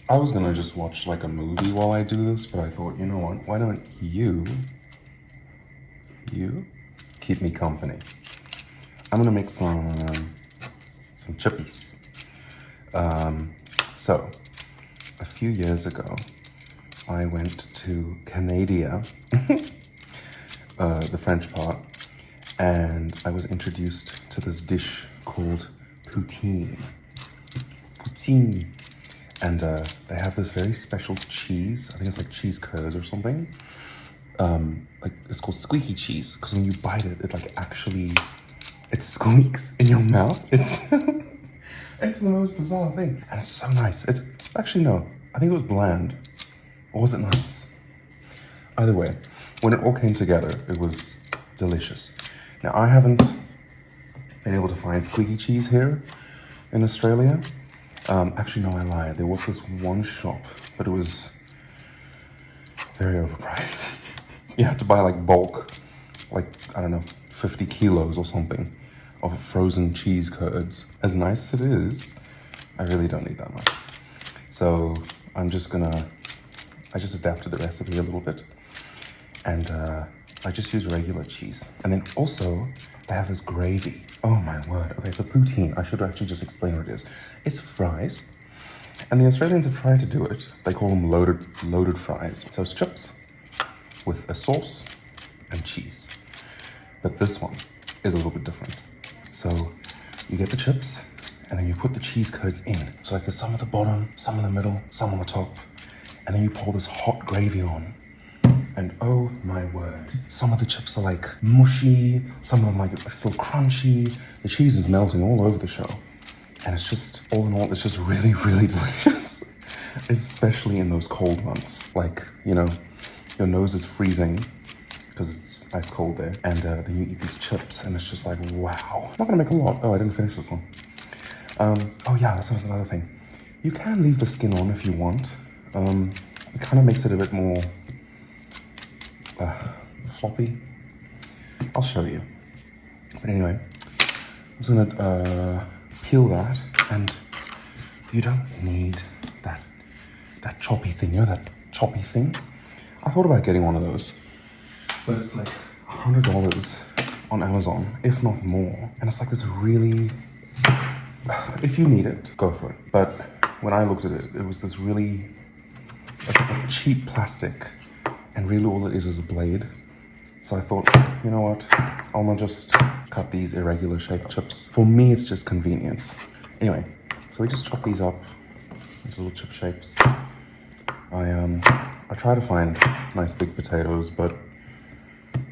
I was gonna just watch like a movie while I do this, but I thought, you know what? Why don't you keep me company? I'm gonna make some chippies. So a few years ago, I went to Canada, the French part, and I was introduced to this dish called poutine. And they have this very special cheese. I think it's like cheese curds or something. Like it's called squeaky cheese because when you bite it, it like actually it squeaks in your mouth. It's it's the most bizarre thing, and it's so nice. It's actually no, I think it was bland, or was it nice? Either way, when it all came together, it was delicious. Now I haven't been able to find squeaky cheese here in Australia. Actually, no, I lied. There was this one shop, but it was very overpriced. You had to buy like bulk, like, I don't know, 50 kilos or something of frozen cheese curds. As nice as it is, I really don't need that much. So I just adapted the recipe a little bit. And I just use regular cheese. And then also, they have this gravy. Oh my word. Okay, so poutine, I should actually just explain what it is. It's fries. And the Australians have tried to do it. They call them loaded fries. So it's chips with a sauce and cheese. But this one is a little bit different. So you get the chips and then you put the cheese curds in. So like there's some at the bottom, some in the middle, some on the top. And then you pour this hot gravy on. And oh my word, some of the chips are like mushy, some of them like still crunchy. The cheese is melting all over the show. And it's just, all in all, it's just really, really delicious. Especially in those cold months. Like, you know, your nose is freezing because it's ice cold there. And then you eat these chips and it's just like, wow. I'm not gonna make a lot. Oh, I didn't finish this one. Oh yeah, that's another thing. You can leave the skin on if you want. It kind of makes it a bit more floppy. I'll show you. But anyway, I'm just gonna peel that, and you don't need that choppy thing, you know, that choppy thing? I thought about getting one of those, but it's like $100 on Amazon, if not more. And it's like this really, if you need it, go for it. But when I looked at it, it was this really like cheap plastic. And really all it is a blade. So I thought, you know what? I'm gonna just cut these irregular shaped chips. For me, it's just convenience. Anyway, so we just chop these up into little chip shapes. I try to find nice big potatoes, but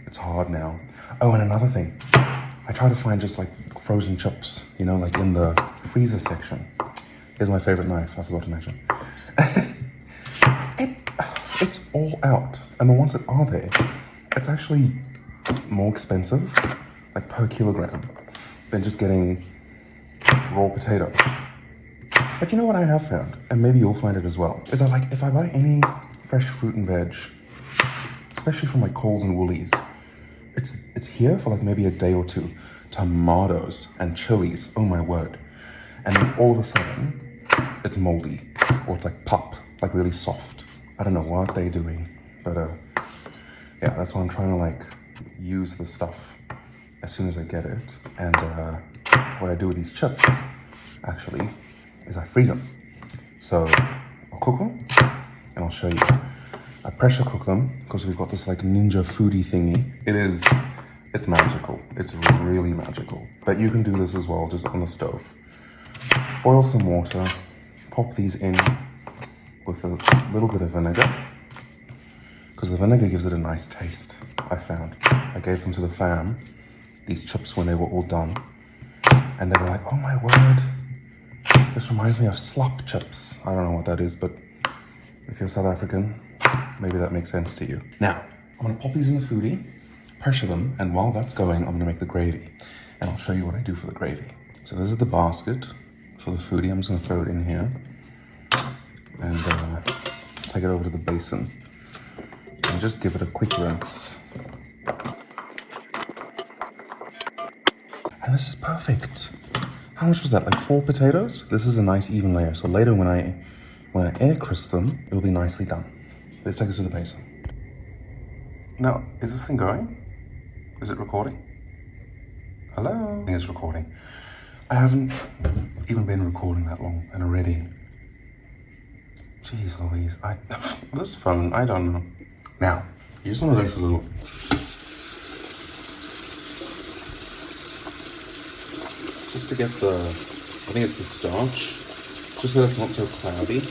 it's hard now. Oh, and another thing. I try to find just like frozen chips, you know, like in the freezer section. Here's my favorite knife, I forgot to mention. It's all out, and the ones that are there, it's actually more expensive, like per kilogram, than just getting raw potatoes. But you know what I have found, and maybe you'll find it as well, is that like if I buy any fresh fruit and veg, especially from like Coles and Woolies, it's here for like maybe a day or two. Tomatoes and chilies, oh my word. And then all of a sudden, it's moldy, or it's like pop, like really soft. I don't know what they're doing, but yeah, that's why I'm trying to like use the stuff as soon as I get it. And what I do with these chips, actually, is I freeze them. So I'll cook them, and I'll show you. I pressure cook them because we've got this like ninja foodie thingy. It's magical. It's really magical. But you can do this as well, just on the stove. Boil some water, pop these in with a little bit of vinegar, because the vinegar gives it a nice taste, I found. I gave them to the fam, these chips, when they were all done, and they were like, oh my word, this reminds me of slop chips. I don't know what that is, but if you're South African, maybe that makes sense to you. Now, I'm gonna pop these in the foodie, pressure them, and while that's going, I'm gonna make the gravy, and I'll show you what I do for the gravy. So this is the basket for the foodie. I'm just gonna throw it in here, and take it over to the basin and just give it a quick rinse. And this is perfect. How much was that, like 4 potatoes? This is a nice even layer, so later when when I air crisp them, it will be nicely done. Let's take this to the basin. Now, is this thing going? Is it recording? Hello? I think it's recording. I haven't even been recording that long, and already. Jeez Louise, this phone, I don't know. Now, you just want to rinse a little. Just to get I think it's the starch, just so that it's not so cloudy.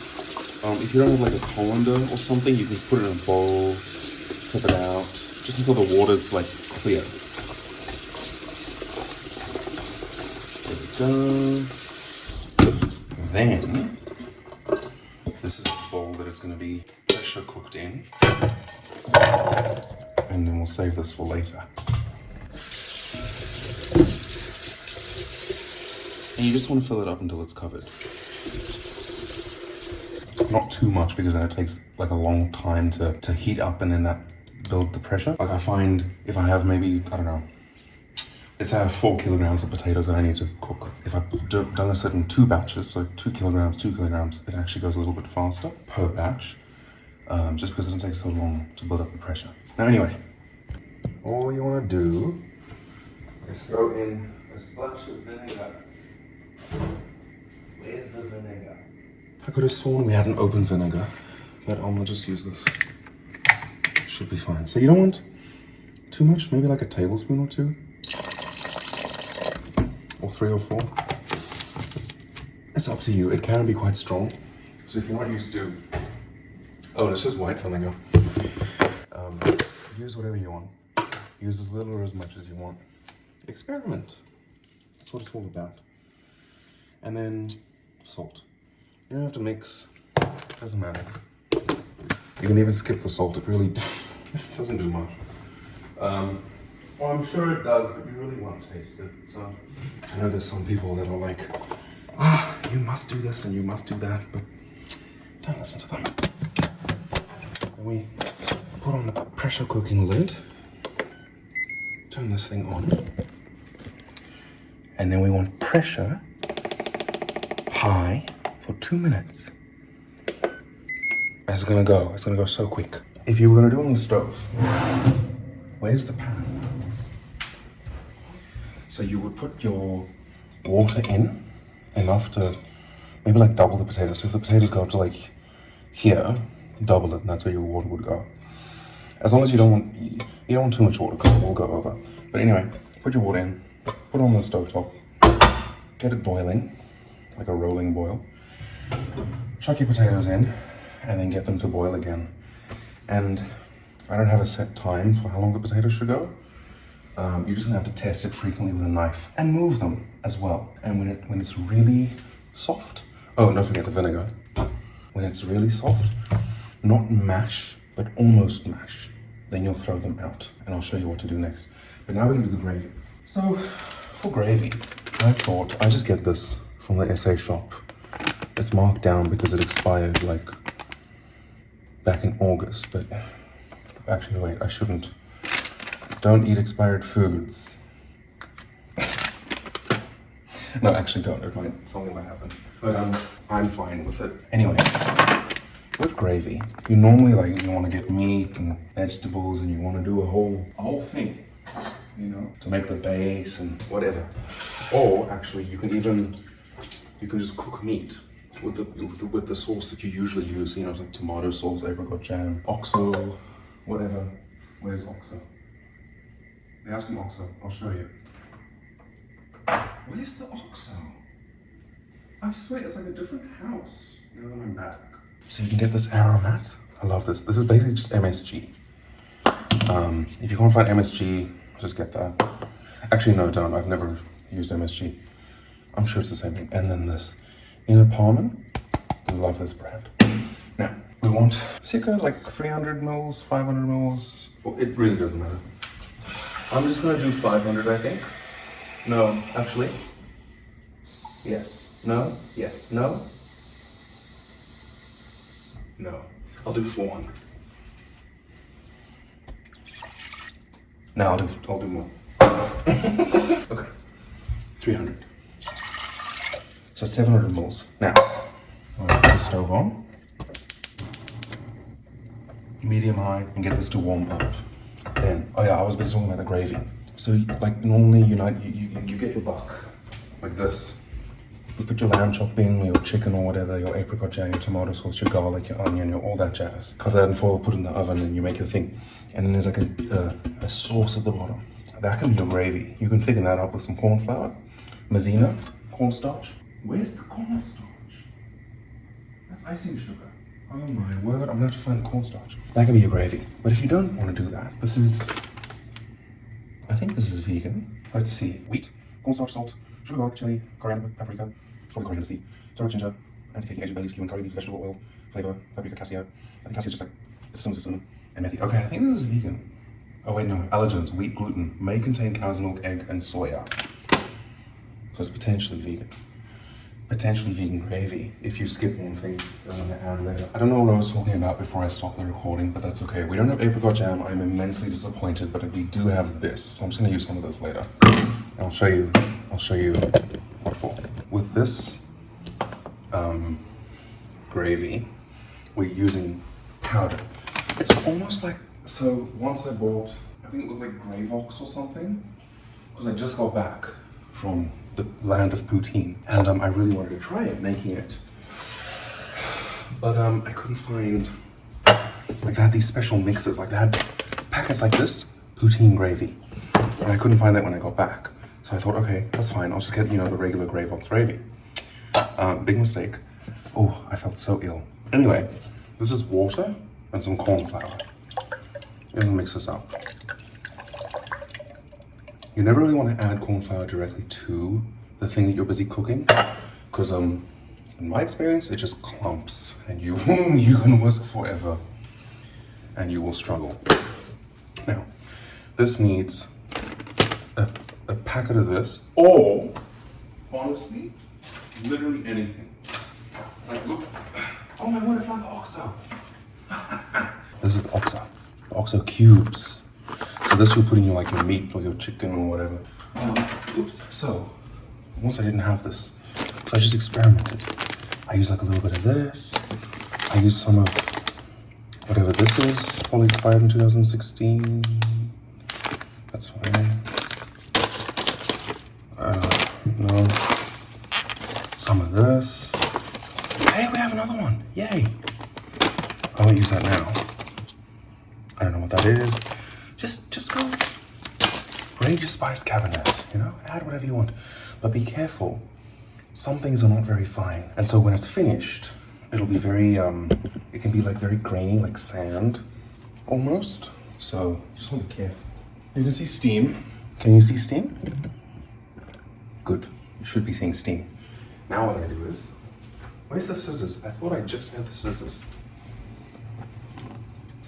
If you don't have like a colander or something, you can put it in a bowl, tip it out, just until the water's like clear. There we go. Then, this is the bowl that it's going to be pressure cooked in. And then we'll save this for later. And you just want to fill it up until it's covered. Not too much, because then it takes like a long time to heat up, and then that build the pressure. Like I find if I have maybe, I don't know, let's say I have 4 kilograms of potatoes that I need to cook. If I've done this in 2 batches, so 2 kilograms, it actually goes a little bit faster per batch, just because it doesn't take so long to build up the pressure. Now anyway, all you want to do is throw in a splash of vinegar. Where's the vinegar? I could have sworn we had an open vinegar, but I'm gonna just use this. Should be fine. So you don't want too much, maybe like a tablespoon or 2. Or 3 or 4. It's up to you. It can be quite strong. So if you're not used to... Oh, it's just white vinegar. Use whatever you want. Use as little or as much as you want. Experiment. That's what it's all about. And then salt. You don't have to mix. Doesn't matter. You can even skip the salt. It really doesn't do much. Well, I'm sure it does, but you really want to taste it. So I know there's some people that are like, you must do this and you must do that, but don't listen to them. And we put on the pressure cooking lid. Turn this thing on. And then we want pressure high for 2 minutes. It's gonna go so quick. If you were gonna do it on the stove, where's the pan? So you would put your water in, enough to maybe like double the potatoes. So if the potatoes go up to like here, double it, and that's where your water would go. As long as you don't want too much water, because it will go over. But anyway, put your water in, put it on the stove top, get it boiling, like a rolling boil. Chuck your potatoes in, and then get them to boil again. And I don't have a set time for how long the potatoes should go. You're just gonna have to test it frequently with a knife and move them as well. And when it's really soft, oh, and don't forget the vinegar. When it's really soft, not mash, but almost mash, then you'll throw them out. And I'll show you what to do next. But now we're gonna do the gravy. So for gravy, I thought I just get this from the SA shop. It's marked down because it expired like back in August, but actually wait, I shouldn't. Don't eat expired foods. No, actually don't, something might happen. But I'm fine with it. Anyway, with gravy, you normally you wanna get meat and vegetables and you wanna do a whole thing, you know, to make the base and whatever. Or actually you can just cook meat with the sauce that you usually use, you know, like tomato sauce, apricot jam, oxo, whatever. Where's oxo? We have some oxo. I'll show you. Where's the oxo? I swear it's like a different house. Now that I'm back. So you can get this aromat. I love this. This is basically just MSG. If you can't find MSG, just get that. Actually, no, don't. I've never used MSG. I'm sure it's the same thing. And then this. Inner Parman. I love this brand. Now, we want circa like 300 mils, 500 mils. Well, it really doesn't matter. I'm just gonna do 500, I think. No, actually. Yes. No. Yes. No. No. I'll do 400. Now I'll do more. Okay. 300. So 700 mils. Now, I'll put the stove on. medium high, and get this to warm up. Then, oh yeah, I was busy talking about the gravy. So like normally, you know, you get your buck like this. You put your lamb chop in, or your chicken or whatever, your apricot jam, your tomato sauce, your garlic, your onion, your all that jazz. Cover that in foil, put it in the oven, and you make your thing. And then there's like a sauce at the bottom. That can be your gravy. You can thicken that up with some corn flour, maizena, cornstarch. Where's the cornstarch? That's icing sugar. Oh my word, I'm gonna have to find the cornstarch. That can be your gravy. But if you don't want to do that, this is, I think this is vegan. Let's see, wheat, cornstarch, salt, sugar, garlic, chili, coriander, paprika, probably coriander seed, turmeric, ginger, anti-caking agent, bay leaf, cumin, curry leaf, vegetable oil, flavor, paprika, cassia. I think cassia is just like, it's similar to cinnamon, and methi. Okay, I think this is vegan. Oh wait, no, allergens, wheat, gluten, may contain cow's milk, egg, and soya. So it's potentially vegan. Potentially vegan gravy, if you skip one thing that I'm gonna add later. I don't know what I was talking about before I stopped the recording, but that's okay. We don't have apricot jam, I'm immensely disappointed, but we do have this, so I'm just gonna use some of this later. And I'll show you what for. With this gravy, we're using powder. It's almost like, so once I bought, I think it was like Gravox or something, because I just got back from the land of poutine, and I really wanted to try it, making it, but I couldn't find, like they had these special mixes, like they had packets like this, poutine gravy, and I couldn't find that when I got back, so I thought, okay, that's fine, I'll just get, you know, the regular Gravox gravy. Big mistake. Oh, I felt so ill. Anyway, this is water and some corn flour. I'm gonna mix this up. You never really want to add corn flour directly to the thing that you're busy cooking, because in my experience, it just clumps, and you can whisk forever, and you will struggle. Now, this needs a packet of this, or honestly, literally anything. Like, look, oh my word, I found the OXO. This is the OXO cubes. So this you'll put in your, like, your meat or your chicken or whatever. Oops. So, once I didn't have this, so I just experimented. I used like a little bit of this. I used some of whatever this is, probably expired in 2016. That's fine. No. Some of this. Hey, we have another one. Yay. I won't use that now. I don't know what that is. Just go raid your spice cabinet, you know, add whatever you want, but be careful. Some things are not very fine, and so when it's finished, it'll be very, it can be like very grainy, like sand, almost. So just want to be careful. You can see steam. Can you see steam? Good. You should be seeing steam. Now what I do is, where's the scissors? I thought I just had the scissors.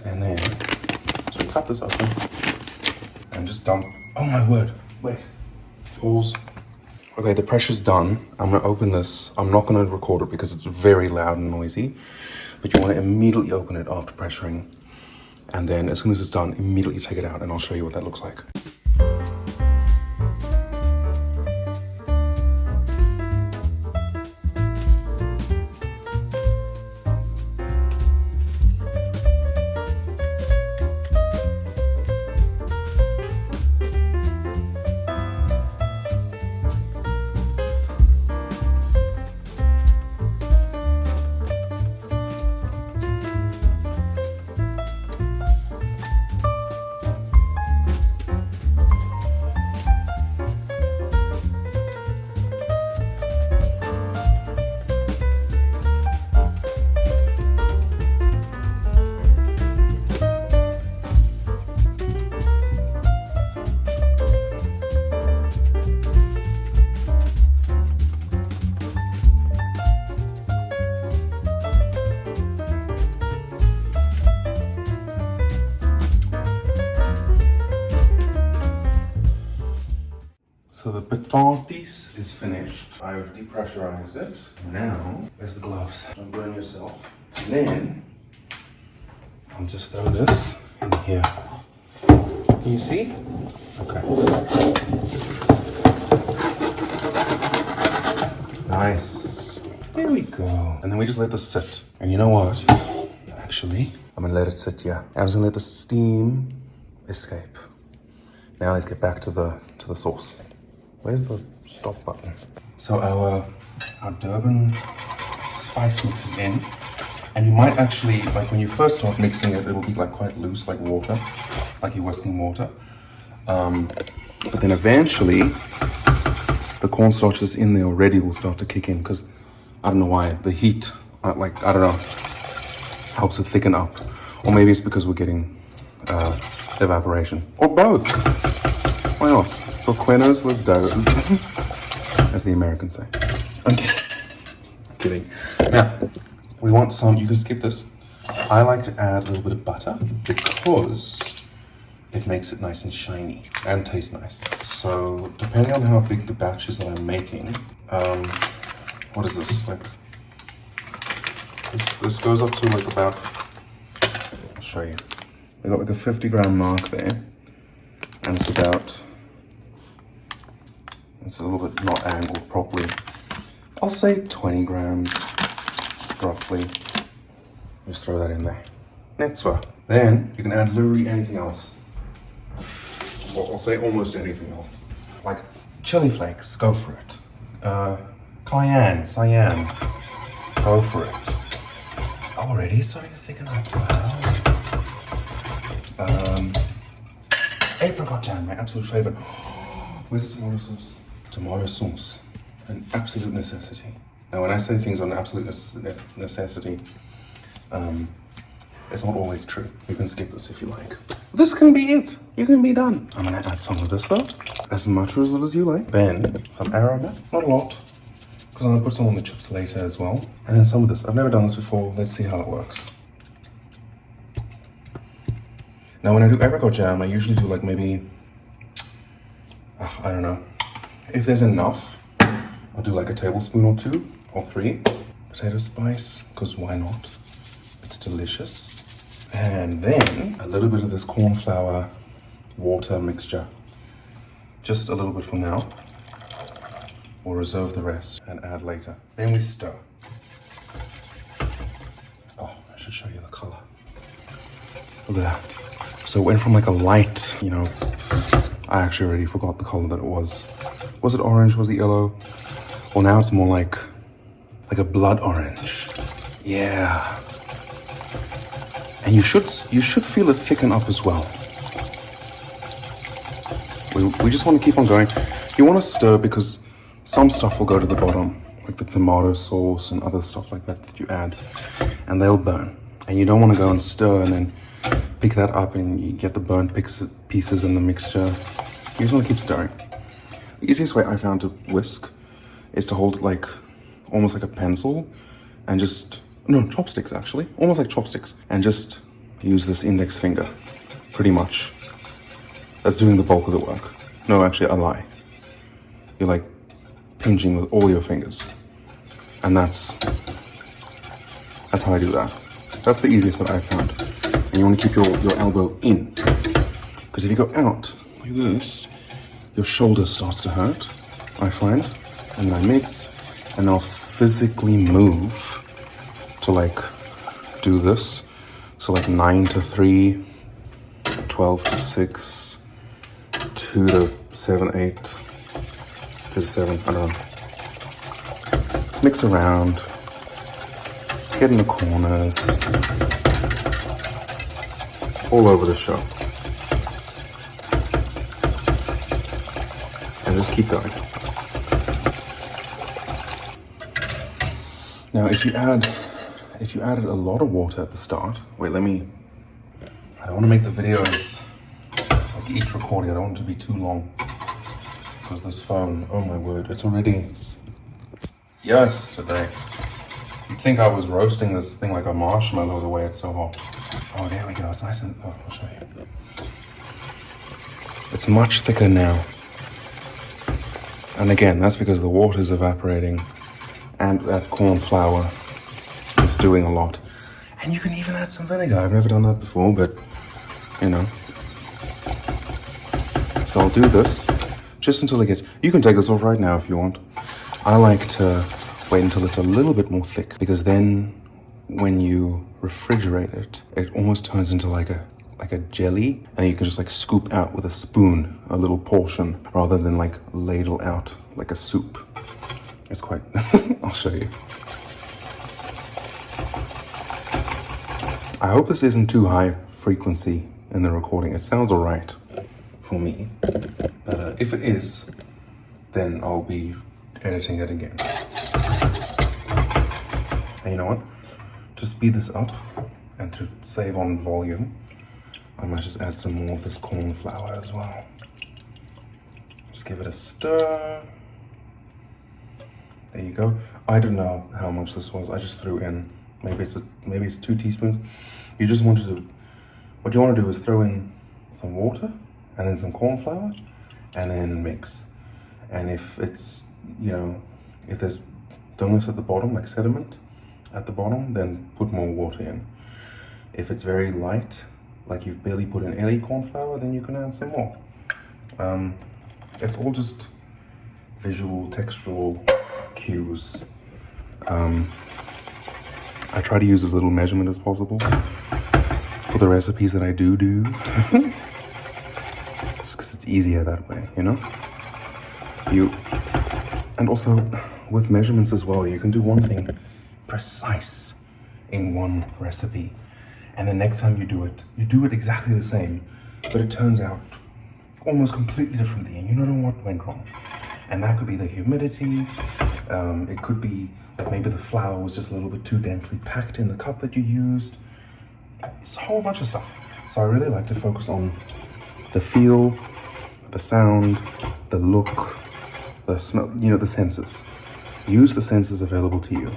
And then, so we cut this open and just dump. Oh my word, wait, pause. Okay, the pressure's done. I'm gonna open this. I'm not gonna record it because it's very loud and noisy, but you wanna immediately open it after pressuring. And then as soon as it's done, immediately take it out and I'll show you what that looks like. So the Puppies is finished. I've depressurized it. Now, there's the gloves. Don't burn yourself. And then, I'll just throw this in here. Can you see? Okay. Nice. There we go. And then we just let this sit. And you know what? Actually, I'm gonna let it sit here. I'm just gonna let the steam escape. Now let's get back to the sauce. Where's the stop button? So our Durban spice mix is in. And you might actually, like when you first start mixing it, it'll be like quite loose, like water, like you're whisking water. But then eventually, the cornstarch that's in there already will start to kick in, because I don't know why, the heat, I don't know, helps it thicken up. Or maybe it's because we're getting evaporation. Or both. Why not? For buenos los dos, as the Americans say. Okay. Kidding. Now, we want some, you can skip this. I like to add a little bit of butter because it makes it nice and shiny and tastes nice. So depending on how big the batch is that I'm making, what is this? Like, this goes up to like about, I'll show you. We got like a 50-gram mark there. And it's about, it's a little bit not angled properly. I'll say 20 grams. Roughly, just throw that in there. Next one. Then you can add literally anything else. Well, I'll say almost anything else. Like chili flakes, go for it. Cayenne, go for it. Already starting to thicken up. Wow. Apricot jam, my absolute favorite. Where's the tomato sauce? Tomato sauce, an absolute necessity. Now, when I say things on absolute necessity, it's not always true. You can skip this if you like. This can be it. You can be done. I'm gonna add some of this though, as much as you like. Then some aroma, not a lot, because I'm gonna put some on the chips later as well. And then some of this. I've never done this before. Let's see how it works. Now, when I do apricot jam, I usually do like maybe, I don't know, if there's enough, I'll do like a tablespoon or 2 or 3 potato spice, because why not? It's delicious. And then a little bit of this corn flour water mixture. Just a little bit for now. We'll reserve the rest and add later. Then we stir. Oh, I should show you the color. Look at that. So it went from like a light, you know, I actually already forgot the color that it was. Was it orange? Was it yellow? Well, now it's more like a blood orange. Yeah. And you should feel it thicken up as well. We just want to keep on going. You want to stir because some stuff will go to the bottom, like the tomato sauce and other stuff like that you add, and they'll burn. And you don't want to go and stir and then pick that up and you get the burnt pieces in the mixture. You just want to keep stirring. The easiest way I found to whisk is to hold it like, almost like a pencil and just, no, chopsticks actually, almost like chopsticks, and just use this index finger, pretty much. That's doing the bulk of the work. No, actually, I lie. You're like pinching with all your fingers. And that's how I do that. That's the easiest that I've found. And you want to keep your elbow in. Because if you go out like this, your shoulder starts to hurt, I find. And then I mix, and I'll physically move to like do this. So like 9 to 3, 12 to 6, 2 to 7, 8 to 7, I don't know. Mix around, get in the corners, all over the show. And just keep going. Now, if you added a lot of water at the start, wait, I don't want to make the videos like each recording. I don't want it to be too long because this phone, oh my word, it's already yesterday. You'd think I was roasting this thing like a marshmallow the way it's so hot. Oh, there we go. It's nice and, oh, I'll show you. It's much thicker now. And again, that's because the water's evaporating and that corn flour is doing a lot. And you can even add some vinegar. I've never done that before, but you know. So I'll do this just until it gets, you can take this off right now if you want. I like to wait until it's a little bit more thick, because then when you refrigerate it, it almost turns into like a jelly, and you can just like scoop out with a spoon a little portion rather than like ladle out like a soup. It's quite, I'll show you. I hope this isn't too high frequency in the recording. It sounds all right for me, but if it is, then I'll be editing it again. And you know what? To speed this up and to save on volume, I might just add some more of this corn flour as well. Just give it a stir. There you go. I don't know how much this was. I just threw in, maybe it's 2 teaspoons. You just wanted to, what you want to do is throw in some water and then some corn flour and then mix. And if it's, you know, if there's donuts at the bottom, like sediment at the bottom, then put more water in. If it's very light, like you've barely put in any corn flour, then you can add some more. It's all just visual, textural cues. I try to use as little measurement as possible for the recipes that I do. Just because it's easier that way, you know? And also with measurements as well, you can do one thing precise in one recipe, and the next time you do it exactly the same, but it turns out almost completely differently, and you don't know what went wrong. And that could be the humidity, it could be that maybe the flour was just a little bit too densely packed in the cup that you used. It's a whole bunch of stuff. So I really like to focus on the feel, the sound, the look, the smell, you know, the senses. Use the senses available to you.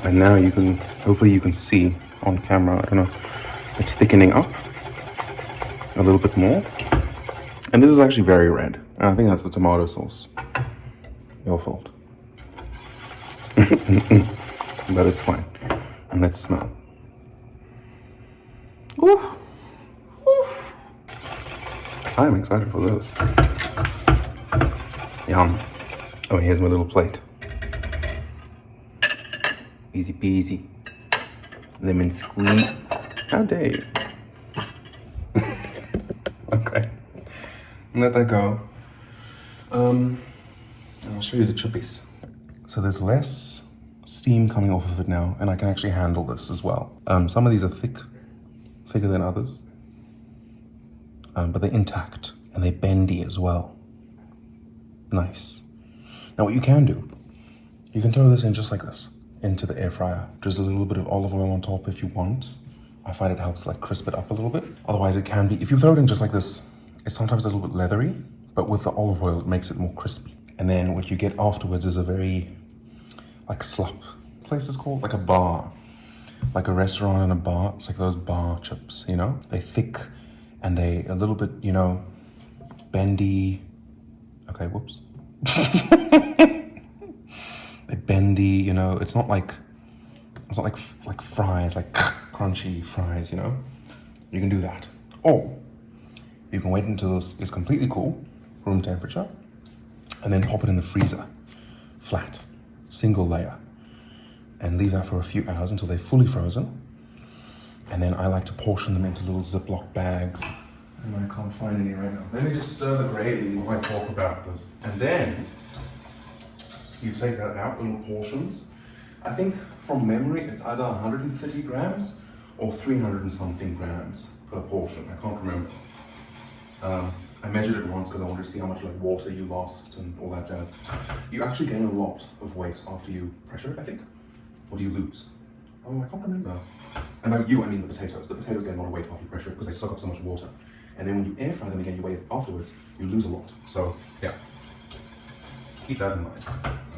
And now you can, hopefully you can see on camera, I don't know, it's thickening up a little bit more. And this is actually very red. And I think that's the tomato sauce. Your fault. But it's fine. And let's smell. Oof. Oof. I'm excited for this. Yum. Oh, and here's my little plate. Easy peasy. Lemon squeeze. How dare you? Okay. Let that go. And I'll show you the chippies. So there's less steam coming off of it now, and I can actually handle this as well. Some of these are thicker than others, but they're intact and they're bendy as well. Nice. Now what you can do, you can throw this in just like this, into the air fryer. Just a little bit of olive oil on top if you want. I find it helps like crisp it up a little bit. Otherwise it can be, if you throw it in just like this, it's sometimes a little bit leathery, but with the olive oil it makes it more crispy. And then what you get afterwards is a very, like slop place is called, like a bar. Like a restaurant and a bar, it's like those bar chips, you know? They're thick and they a little bit, you know, bendy. Okay, whoops. They're bendy, you know, it's not like fries, like crunchy fries, you know? You can do that. Or you can wait until this is completely cool, room temperature, and then pop it in the freezer, flat, single layer, and leave that for a few hours until they're fully frozen. And then I like to portion them into little Ziploc bags. And I can't find any right now. Let me just stir the gravy while I talk about this. And then you take that out, little portions. I think from memory, it's either 130 grams or 300 and something grams per portion. I can't remember. I measured it once because I wanted to see how much like water you lost and all that jazz. You actually gain a lot of weight after you pressure it, I think. Or do you lose? Oh, I can't remember. And by you, I mean the potatoes. The potatoes gain a lot of weight after you pressure it because they soak up so much water. And then when you air fry them again, you weigh it afterwards, you lose a lot. So, yeah. Keep that in mind.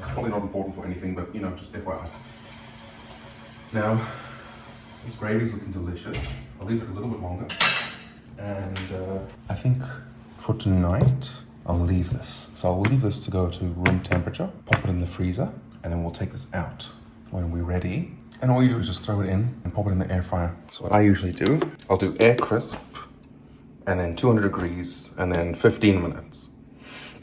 Probably not important for anything, but, you know, just FYI. Now, this gravy is looking delicious. I'll leave it a little bit longer. And I think for tonight, I'll leave this. So I'll leave this to go to room temperature, pop it in the freezer, and then we'll take this out when we're ready. And all you do is just throw it in and pop it in the air fryer. So what I usually do, I'll do air crisp, and then 200 degrees, and then 15 minutes.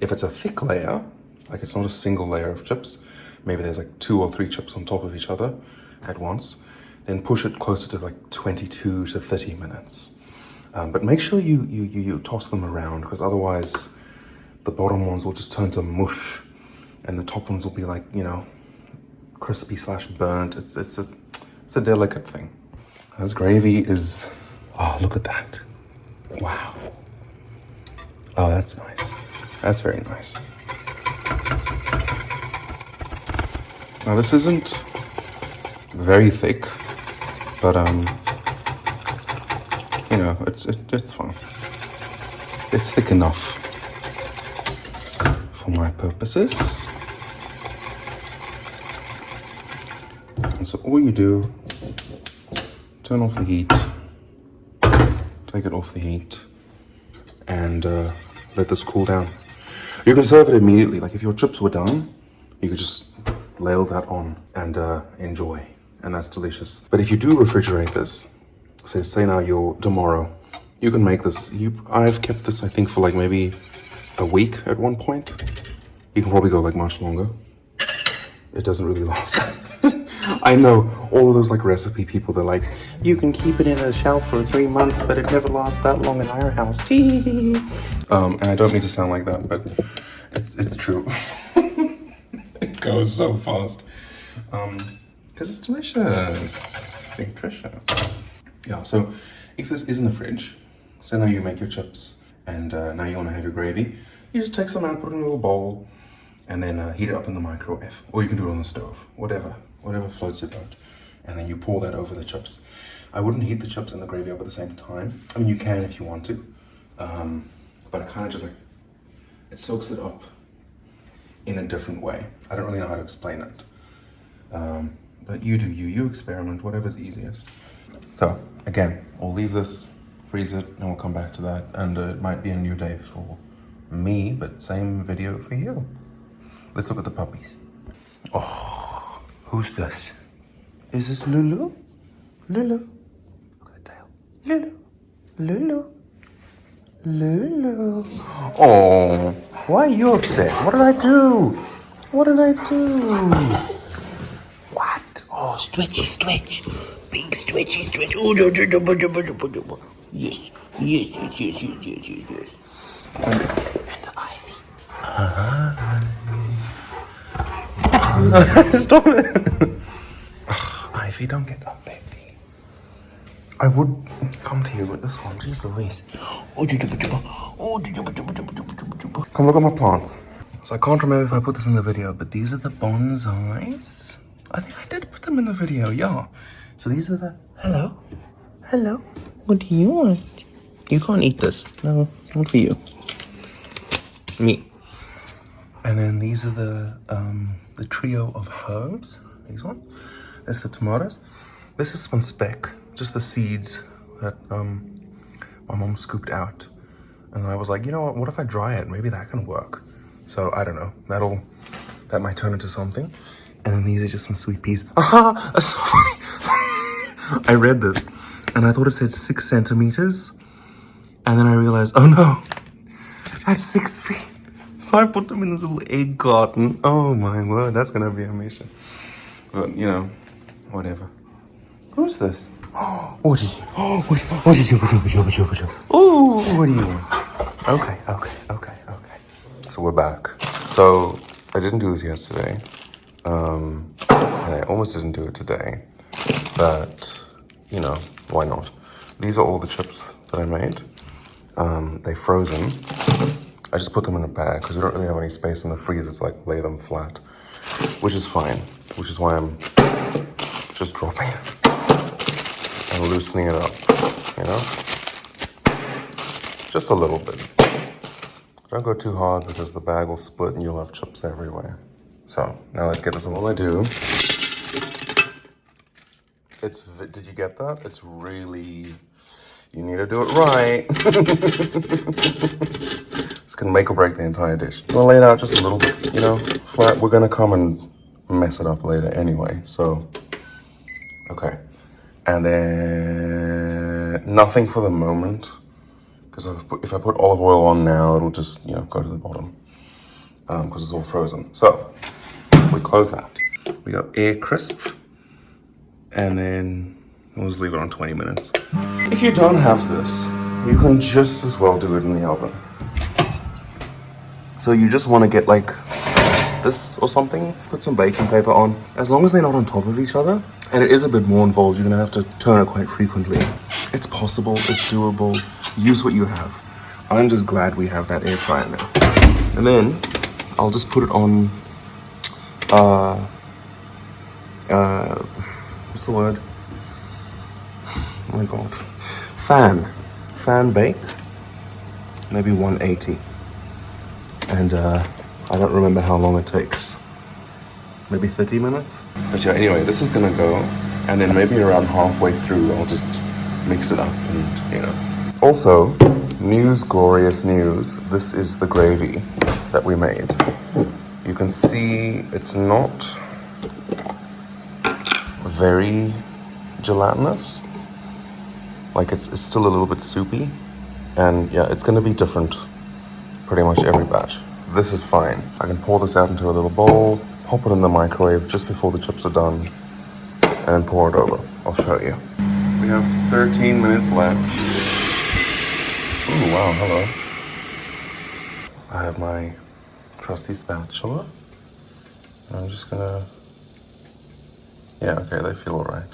If it's a thick layer, like it's not a single layer of chips, maybe there's like 2 or 3 chips on top of each other, at once. Then push it closer to like 22 to 30 minutes. But make sure you toss them around, because otherwise the bottom ones will just turn to mush and the top ones will be like, you know, crispy / burnt. It's a delicate thing. This gravy is, oh, look at that. Wow. Oh, that's nice. That's very nice. Now this isn't very thick, but you know, it's fine. It's thick enough for my purposes. And so all you do, turn off the heat, take it off the heat, and let this cool down. You can serve it immediately. Like if your chips were done, you could just ladle that on and enjoy, and that's delicious. But if you do refrigerate this, say now you're tomorrow, you can make this. I've kept this, I think, for like maybe a week at one point. You can probably go like much longer. It doesn't really last. I know all of those like recipe people, they're like, you can keep it in a shelf for 3 months, but it never lasts that long in our house. And I don't mean to sound like that, but it's true. It goes so fast. Because it's delicious. It's nutritious. Yeah, so if this is in the fridge, so now you make your chips and now you want to have your gravy, you just take some out, put it in a little bowl, and then heat it up in the microwave. Or you can do it on the stove, whatever floats your boat. And then you pour that over the chips. I wouldn't heat the chips and the gravy up at the same time. I mean, you can if you want to, but it kind of just like, it soaks it up in a different way. I don't really know how to explain it. But you do you experiment, whatever's easiest. So again, I'll leave this, freeze it, and we'll come back to that. And it might be a new day for me, but same video for you. Let's look at the puppies. Oh, who's this? Is this Lulu? Lulu. Look at the tail. Lulu. Lulu. Lulu. Oh, why are you upset? What did I do? What did I do? What? Oh, stretchy, stretch. Big stretchy, stretch. Oh, yes. Yes. And Ivy. Stop it. Ivy, don't get up, baby. I would come to you with this one. Jeez Louise. Come look at my plants. So I can't remember if I put this in the video, but these are the bonsais. I think I did put them in the video, yeah. So these are the... Hello? Hello? What do you want? You can't eat this. No, it's not for you. Me. And then these are the trio of herbs. These ones. That's the tomatoes. This is some speck, just the seeds that my mom scooped out. And I was like, you know what if I dry it? Maybe that can work. So I don't know. That might turn into something. And then these are just some sweet peas. Aha! Sorry. I read this and I thought it said 6 centimeters. And then I realized, oh no, that's 6 feet. So I put them in this little egg carton. Oh my word, that's gonna be a mission. But you know, whatever. Who's this? Oh, what do you? Oh, what do you? Oh, what do you want? Okay. So we're back. So I didn't do this yesterday, and I almost didn't do it today. But you know, why not? These are all the chips that I made. They're frozen. I just put them in a bag because we don't really have any space in the freezer to like lay them flat, which is fine. Which is why I'm just dropping it and loosening it up, you know? Just a little bit. Don't go too hard because the bag will split and you'll have chips everywhere. So now let's get this on. All I do, did you get that? It's really, you need to do it right. It's gonna make or break the entire dish. I'm gonna lay it out just a little bit, you know, flat. We're gonna come and mess it up later anyway, so, okay. And then nothing for the moment, because if I put olive oil on now, it'll just, you know, go to the bottom, because it's all frozen. So we close that. We got air crisp and then we'll just leave it on 20 minutes. If you don't have this, you can just as well do it in the oven. So you just want to get like this or something, put some baking paper on, as long as they're not on top of each other. And it is a bit more involved, you're gonna have to turn it quite frequently. It's possible, it's doable, use what you have. I'm just glad we have that air fryer now. And then I'll just put it on, what's the word? Oh my god. Fan bake, maybe 180. And I don't remember how long it takes. Maybe 30 minutes? But yeah, anyway, this is gonna go, and then maybe around halfway through, I'll just mix it up and, you know. Also, glorious news, this is the gravy that we made. You can see it's not very gelatinous. Like it's still a little bit soupy. And yeah, it's gonna be different pretty much every batch. This is fine. I can pour this out into a little bowl, pop it in the microwave just before the chips are done, and then pour it over. I'll show you. We have 13 minutes left. Ooh, wow, hello. I have my trusty spatula. I'm just gonna, yeah, okay, they feel all right.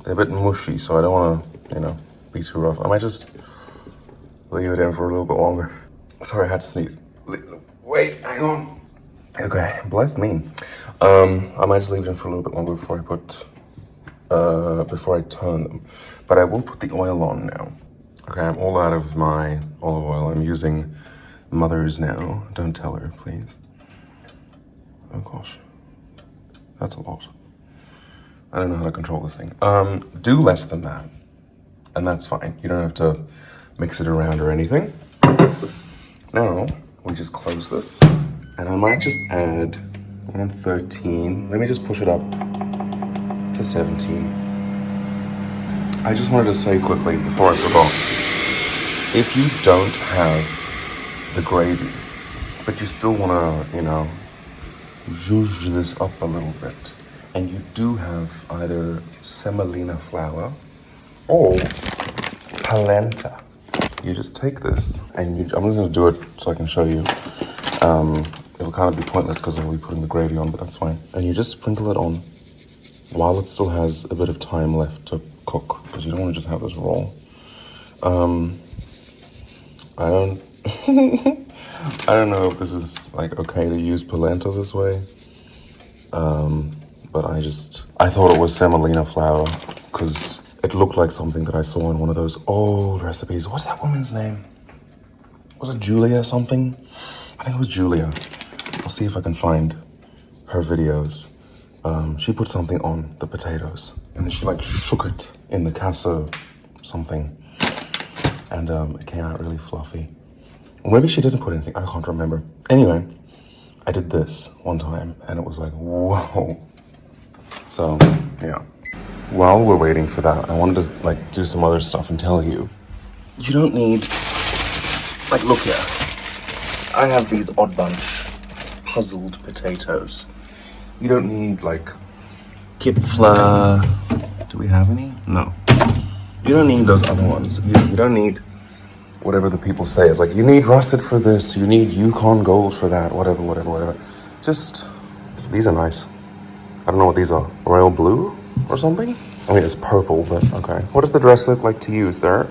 They're a bit mushy, so I don't wanna, you know, be too rough. I might just leave it in for a little bit longer. Sorry, I had to sneeze. Wait, hang on. Okay, bless me. I might just leave it in for a little bit longer before I turn them. But I will put the oil on now. Okay, I'm all out of my olive oil. I'm using Mother's now. Don't tell her, please. Oh gosh, that's a lot. I don't know how to control this thing. Do less than that, and that's fine. You don't have to mix it around or anything. Now, we just close this, and I might just add 113. Let me just push it up to 17. I just wanted to say quickly, before I forgot, if you don't have the gravy, but you still want to, you know, zhuzh this up a little bit, and you do have either semolina flour or polenta, you just take this, and I'm just going to do it so I can show you. It'll kind of be pointless because I'll be putting the gravy on, but that's fine. And you just sprinkle it on while it still has a bit of time left to cook, because you don't want to just have this raw. I don't I don't know if this is like okay to use polenta this way, but I thought it was semolina flour because it looked like something that I saw in one of those old recipes. What's that woman's name? Was it Julia something? I think it was Julia. I'll see if I can find her videos. She put something on the potatoes, and then she like shook it in the casa something, and it came out really fluffy. Or maybe she didn't put anything, I can't remember. Anyway, I did this one time, and it was like, whoa. So, yeah. While we're waiting for that, I wanted to like do some other stuff and tell you, you don't need, like look here. I have these odd bunch puzzled potatoes. You don't need like kipfla. Do we have any? No. You don't need those other ones. You don't need whatever the people say. It's like, you need russet for this, you need Yukon gold for that, whatever. Just, these are nice. I don't know what these are. Royal blue or something? I mean, it's purple, but okay. What does the dress look like to you, sir?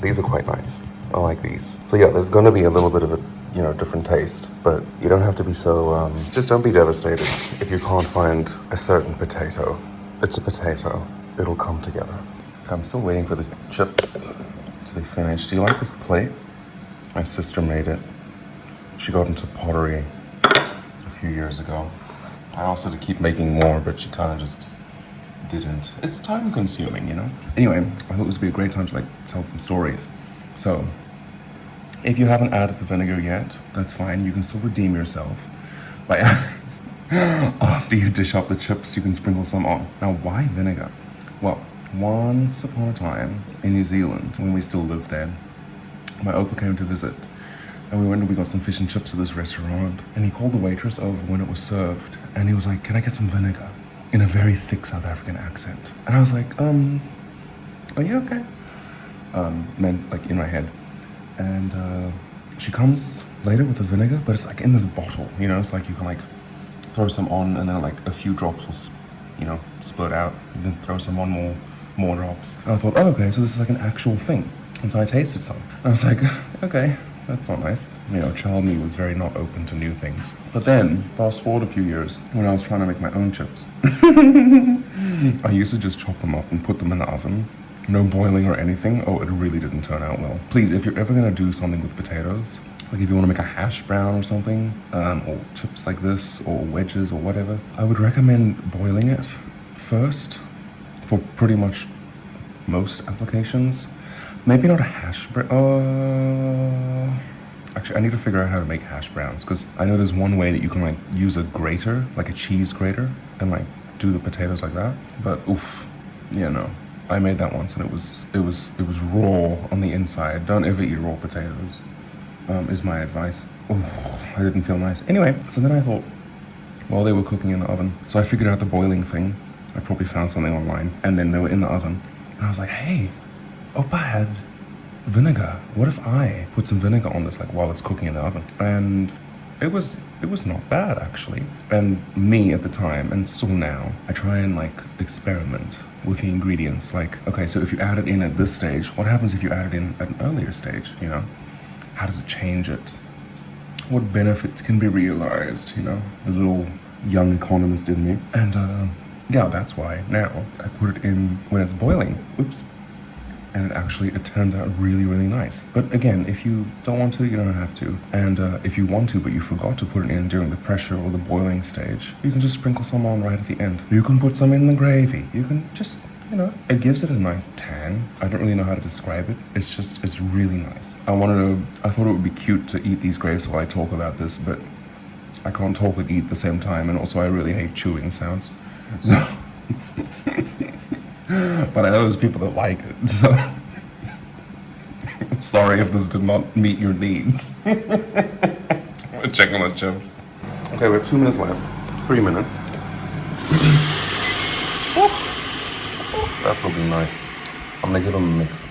These are quite nice. I like these. So yeah, there's gonna be a little bit of a, you know, different taste, but you don't have to be so, just don't be devastated if you can't find a certain potato. It's a potato. It'll come together. I'm still waiting for the chips to be finished. Do you like this plate? My sister made it. She got into pottery a few years ago. I also had to keep making more, but she kind of just didn't. It's time consuming, you know? Anyway, I thought this would be a great time to like tell some stories. So, if you haven't added the vinegar yet, that's fine. You can still redeem yourself by after you dish up the chips, you can sprinkle some on. Now, why vinegar? Well, once upon a time in New Zealand, when we still lived there, my opa came to visit, and we went and we got some fish and chips at this restaurant, and he called the waitress over when it was served, and he was like, "Can I get some vinegar?" in a very thick South African accent. And I was like, are you okay? Meant like in my head. And she comes later with the vinegar, but it's like in this bottle, you know, it's like you can like throw some on and then like a few drops will, you know, split out, and then throw some on, more drops. And I thought, oh, okay, so this is like an actual thing. And so I tasted some. And I was like, okay, that's not nice. You know, child me was very not open to new things. But then, fast forward a few years, when I was trying to make my own chips, I used to just chop them up and put them in the oven. No boiling or anything. Oh, it really didn't turn out well. Please, if you're ever gonna do something with potatoes, like if you wanna make a hash brown or something, or chips like this, or wedges or whatever, I would recommend boiling it first for pretty much most applications. Maybe not a hash brown. Actually, I need to figure out how to make hash browns, because I know there's one way that you can like use a grater, like a cheese grater, and like do the potatoes like that. But oof, yeah, no. I made that once and it was raw on the inside. Don't ever eat raw potatoes, is my advice. Oh, I didn't feel nice. Anyway, so then I thought, while they were cooking in the oven, so I figured out the boiling thing. I probably found something online, and then they were in the oven. And I was like, hey, Opa had vinegar. What if I put some vinegar on this, like while it's cooking in the oven? And it was not bad, actually. And me at the time, and still now, I try and like experiment with the ingredients. Like, okay, so if you add it in at this stage, what happens if you add it in at an earlier stage, you know? How does it change it? What benefits can be realized, you know? The little young economist in me. And yeah, that's why now I put it in when it's boiling. Oops. And it turns out really, really nice. But again, if you don't want to, you don't have to. And if you want to, but you forgot to put it in during the pressure or the boiling stage, you can just sprinkle some on right at the end. You can put some in the gravy. You can just, you know, it gives it a nice tang. I don't really know how to describe it. It's really nice. I thought it would be cute to eat these grapes while I talk about this, but I can't talk and eat at the same time. And also I really hate chewing sounds. So... But I know there's people that like it, so sorry if this did not meet your needs. We're checking on chips. Okay, we have 2 minutes left. 3 minutes. That's looking nice. I'm gonna give them a mix.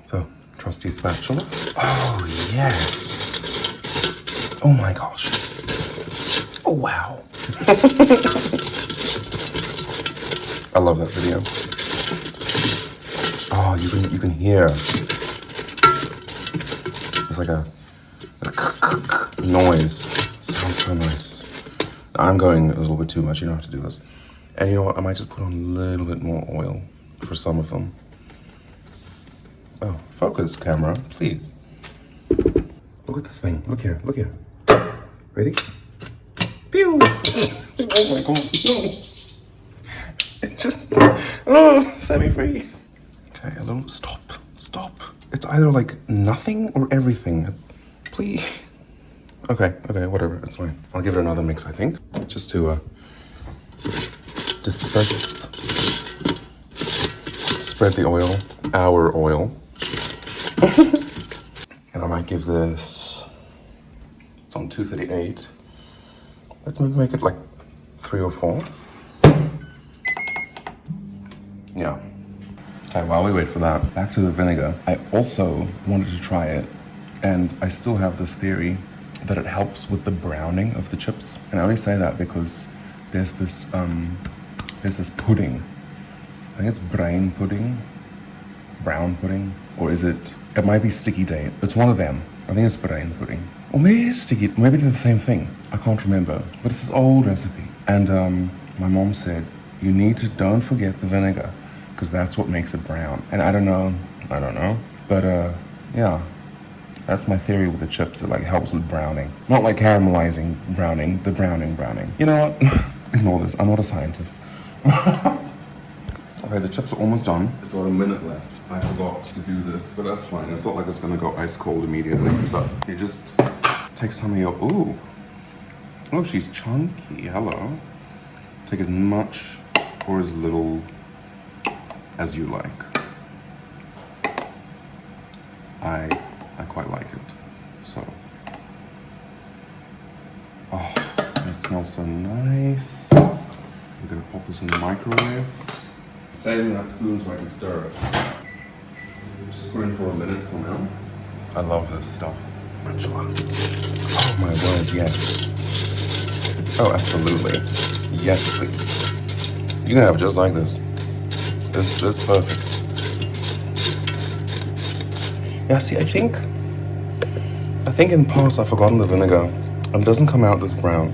So, trusty spatula. Oh, yes. Oh my gosh. Oh, wow. I love that video. Oh, you can hear. It's like a noise. Sounds so nice. I'm going a little bit too much. You don't have to do this. And you know what? I might just put on a little bit more oil for some of them. Oh, focus, camera, please. Look at this thing. Look here. Look here. Ready? Pew! Oh my god. No. It just, set me free. Okay, a little, stop. It's either like nothing or everything. Please. Okay, whatever, it's fine. I'll give it another mix, I think. Just to, spread the oil, our oil. And I might give this, it's on 238. Let's maybe make it like 3 or 4. Yeah. Okay, while we wait for that, back to the vinegar. I also wanted to try it, and I still have this theory that it helps with the browning of the chips. And I only say that because there's this pudding. I think it's brown pudding, or is it? It might be sticky date. It's one of them. I think it's brown pudding, or maybe it's sticky. Maybe they're the same thing. I can't remember. But it's this old recipe, and my mom said you need to don't forget the vinegar, because that's what makes it brown. And I don't know, but yeah, that's my theory with the chips. It like helps with browning, not like caramelizing browning, the browning. You know what? Ignore this. I'm not a scientist. Okay, the chips are almost done. It's about a minute left. I forgot to do this, but that's fine. It's not like it's gonna go ice cold immediately. So you just take some of your, oh, she's chunky. Hello. Take as much or as little as you like. I quite like it. So smells so nice. I'm gonna pop this in the microwave. Saving that spoon so I can stir it. Just put it in for a minute for now. I love this stuff. Oh my word, yes. Oh, absolutely. Yes, please. You can have it just like this. This is perfect. Yeah, see, I think in the past I've forgotten the vinegar and it doesn't come out this brown.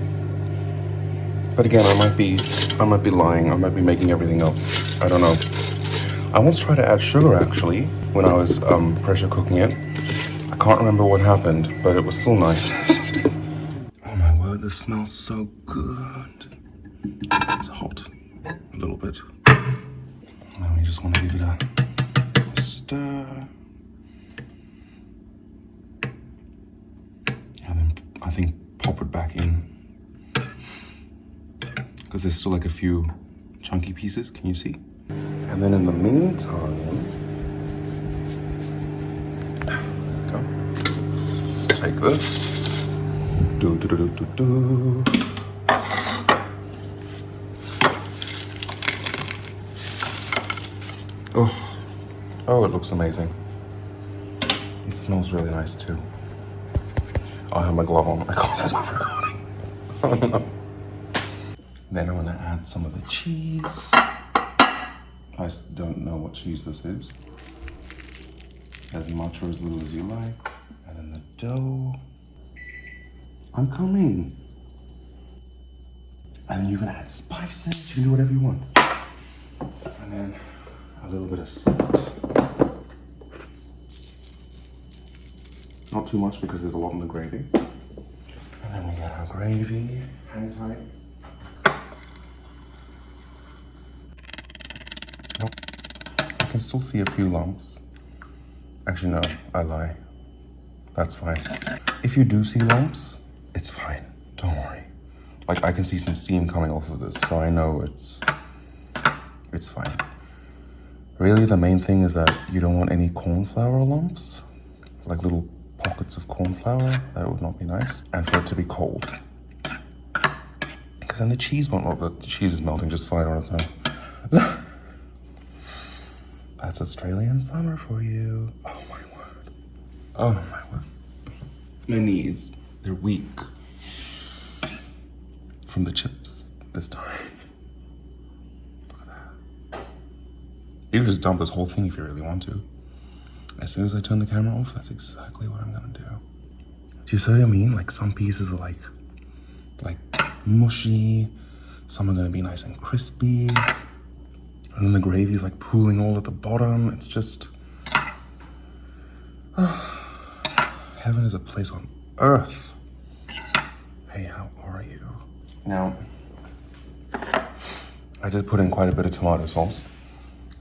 But again, I might be lying. I might be making everything up. I don't know. I once tried to add sugar actually when I was pressure cooking it. I can't remember what happened, but it was still nice. Oh my word, this smells so good. It's hot, a little bit. Now we just want to give it a stir. And then I think pop it back in. Because there's still like a few chunky pieces, can you see? And then in the meantime, there we go. Let's take this. Oh, it looks amazing. It smells really nice too. I have my glove on. I can't stop recording. Oh no. Then I'm gonna add some of the cheese. I don't know what cheese this is. As much or as little as you like. And then the dough. I'm coming. And then you can add spices. You can do whatever you want. And then a little bit of salt. Not too much because there's a lot in the gravy. And then we get our gravy. Hang tight. Nope. I can still see a few lumps. Actually, no, I lie. That's fine. If you do see lumps, it's fine. Don't worry. Like, I can see some steam coming off of this, so I know it's fine. Really, the main thing is that you don't want any corn flour lumps. Like little pockets of corn flour. That would not be nice. And for it to be cold. Because then the cheese won't melt. The cheese is melting just fine on its own. That's Australian summer for you. Oh my word. Oh my word. My knees, they're weak. From the chips this time. Look at that. You can just dump this whole thing if you really want to. As soon as I turn the camera off, that's exactly what I'm gonna do. Do you see what I mean? Like some pieces are like mushy. Some are gonna be nice and crispy. And then the gravy is like pooling all at the bottom. It's just... heaven is a place on earth. Hey, how are you? Now, I did put in quite a bit of tomato sauce,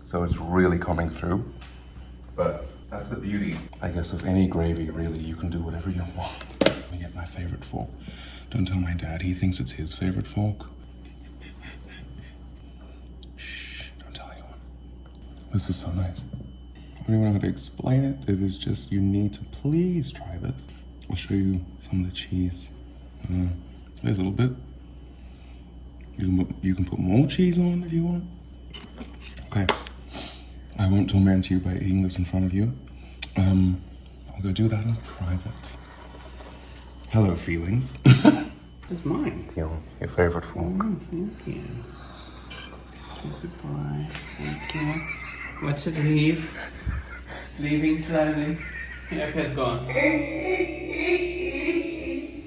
so it's really coming through. But that's the beauty, I guess, of any gravy, really. You can do whatever you want. Let me get my favorite fork. Don't tell my dad, he thinks it's his favorite fork. This is so nice. I don't even know how to explain it. It is just, you need to please try this. I'll show you some of the cheese. There's a little bit. You can put more cheese on if you want. Okay. I won't torment you by eating this in front of you. I'll go do that in private. Hello, feelings. It's mine. It's your favorite fork. Oh, thank you. Goodbye. Thank you. Watch it leave. It's leaving slowly. Yep, it's gone.